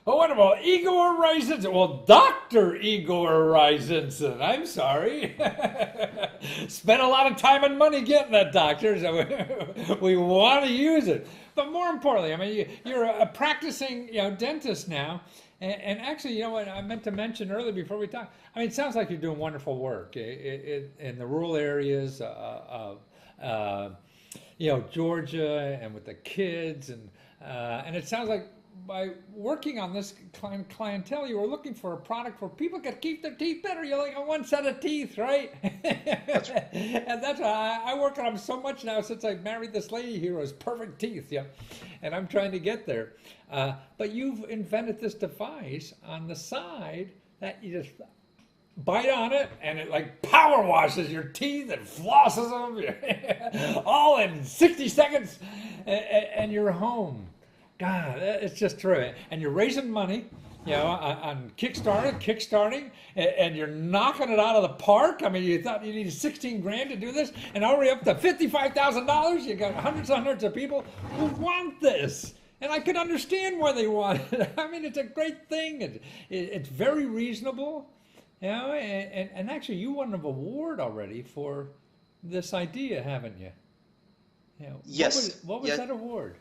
Oh, what about Igor Ryzenson? Well, Dr. Igor Ryzenson. I'm sorry. Spent a lot of time and money getting that doctor, so we want to use it. But more importantly, I mean, you're a practicing, dentist now. And actually, you know what I meant to mention earlier before we talk? I mean, it sounds like you're doing wonderful work in the rural areas of, Georgia and with the kids. And it sounds like by working on this clientele, you were looking for a product where people could keep their teeth better. You're like a one set of teeth, right? That's And that's why I work on them so much now since I married this lady here who has perfect teeth, yeah. And I'm trying to get there. But you've invented this device on the side that you just bite on it and it like power washes your teeth and flosses them all in 60 seconds and you're home. God, it's just terrific. And you're raising money, on kickstarting, and you're knocking it out of the park. I mean, you thought you needed 16 grand to do this, and already up to $55,000. You got hundreds and hundreds of people who want this. And I could understand why they want it. I mean, it's a great thing. It's very reasonable, and actually you won an award already for this idea, haven't you? Yes. What was that award?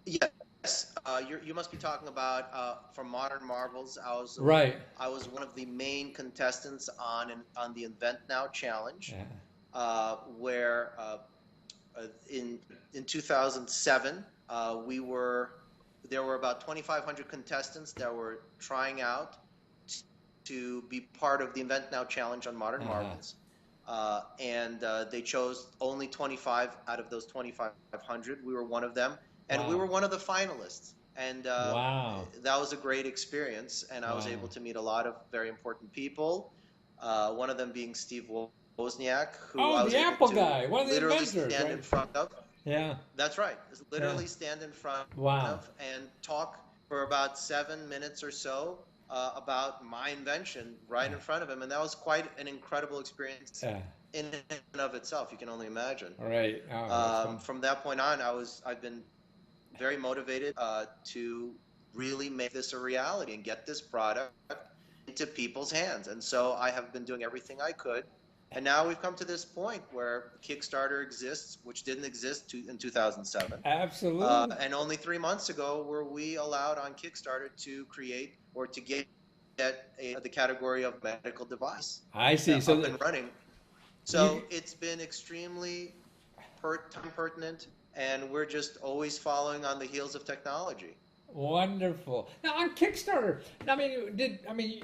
Yes. You must be talking about from Modern Marvels. Right. I was one of the main contestants on the Invent Now challenge, Yeah. where in 2007 there were about 2,500 contestants that were trying out to be part of the Invent Now challenge on Modern Marvels. And they chose only 25 out of those 2,500. We were one of them. And we were one of the finalists. And Wow. that was a great experience. And I was able to meet a lot of very important people. One of them being Steve Wozniak, who I was the able Apple to guy, one of the literally inventors, stand right? in front of. Yeah. That's right. Literally stand in front Wow. of and talk for about 7 minutes or so about my invention right in front of him. And that was quite an incredible experience Yeah. in and of itself. You can only imagine. Right. Oh, that's fun. From that point on, I've been very motivated to really make this a reality and get this product into people's hands. And so I have been doing everything I could. And now we've come to this point where Kickstarter exists, which didn't exist in 2007. Absolutely. And only 3 months ago were we allowed on Kickstarter to create or to get the category of medical device I see. So up and running. So it's been extremely time pertinent, and we're just always following on the heels of technology. wonderful. Now on Kickstarter,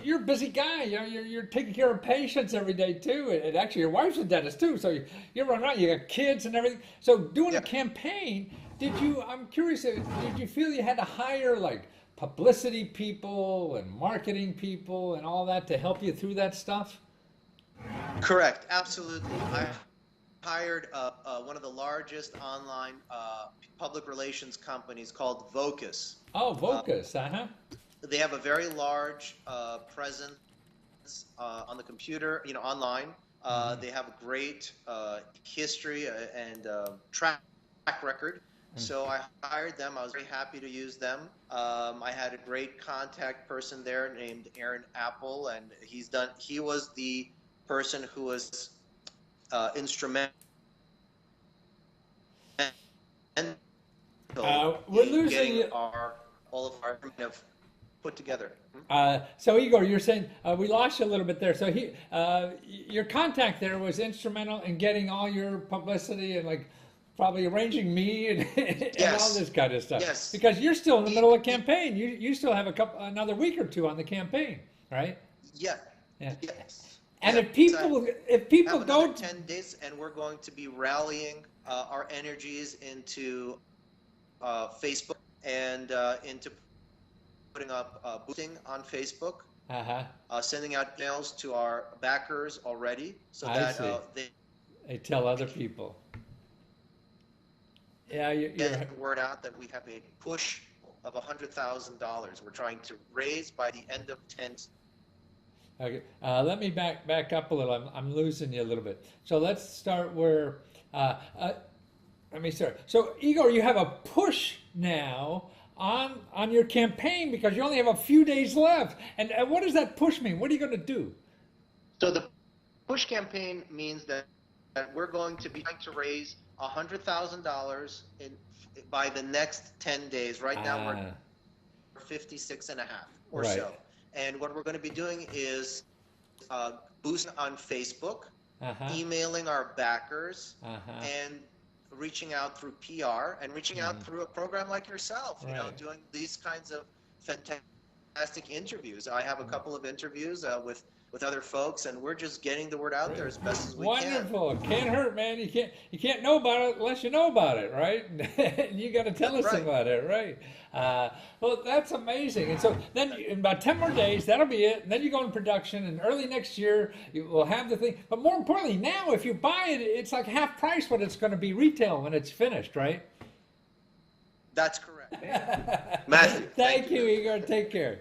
you're a busy guy. You're taking care of patients every day too, and actually your wife's a dentist too. So you're running around. You got kids and everything. So doing a Yeah. campaign, did you? I'm curious. Did you feel you had to hire like publicity people and marketing people and all that to help you through that stuff? Correct, absolutely. I hired one of the largest online public relations companies called Vocus. Oh, Vocus. Uh-huh. They have a very large presence on the computer, online. They have a great history and track record. So I hired them. I was very happy to use them. I had a great contact person there named Aaron Apple, and he was the person who was instrumental We're in losing getting you. all of our kind of put together. So Igor, you're saying we lost you a little bit there. So your contact there was instrumental in getting all your publicity and like probably arranging me and, and all Yes, this kind of stuff. yes. Because you're still in the middle of a He- campaign. You still have another week or two on the campaign, right? Yeah. Yeah. Yes. And Yeah. if Exactly. people Have another go, 10 days, and we're going to be rallying our energies into Facebook and into putting up boosting on Facebook, uh-huh, sending out emails to our backers already so I that see. They tell other people. Yeah, get you're the word out that we have a push of $100,000 we're trying to raise by the end of 10. okay. Let me back up a little. I'm losing you a little bit. So let's start where. Let me start. So Igor, you have a push now on your campaign because you only have a few days left. And what does that push mean? What are you going to do? So the push campaign means that we're going to be trying to raise $100,000 by the next 10 days. Right now we're 56 and a half or Right. so. And what we're going to be doing is boosting on Facebook, emailing our backers, and reaching out through PR and reaching out through a program like yourself, you know, doing these kinds of fantastic interviews. I have a couple of interviews with other folks, and we're just getting the word out there as best as we can. Wonderful. Can't hurt, man. You can't know about it unless you know about it, right? You got to tell us about it, right? Well, that's amazing. And so then in about 10 more days, that'll be it. And then you go in production, and early next year you will have the thing. But more importantly, now if you buy it, it's like half price what it's going to be retail when it's finished, right? That's correct. Matthew. Thank you, Igor. Take care.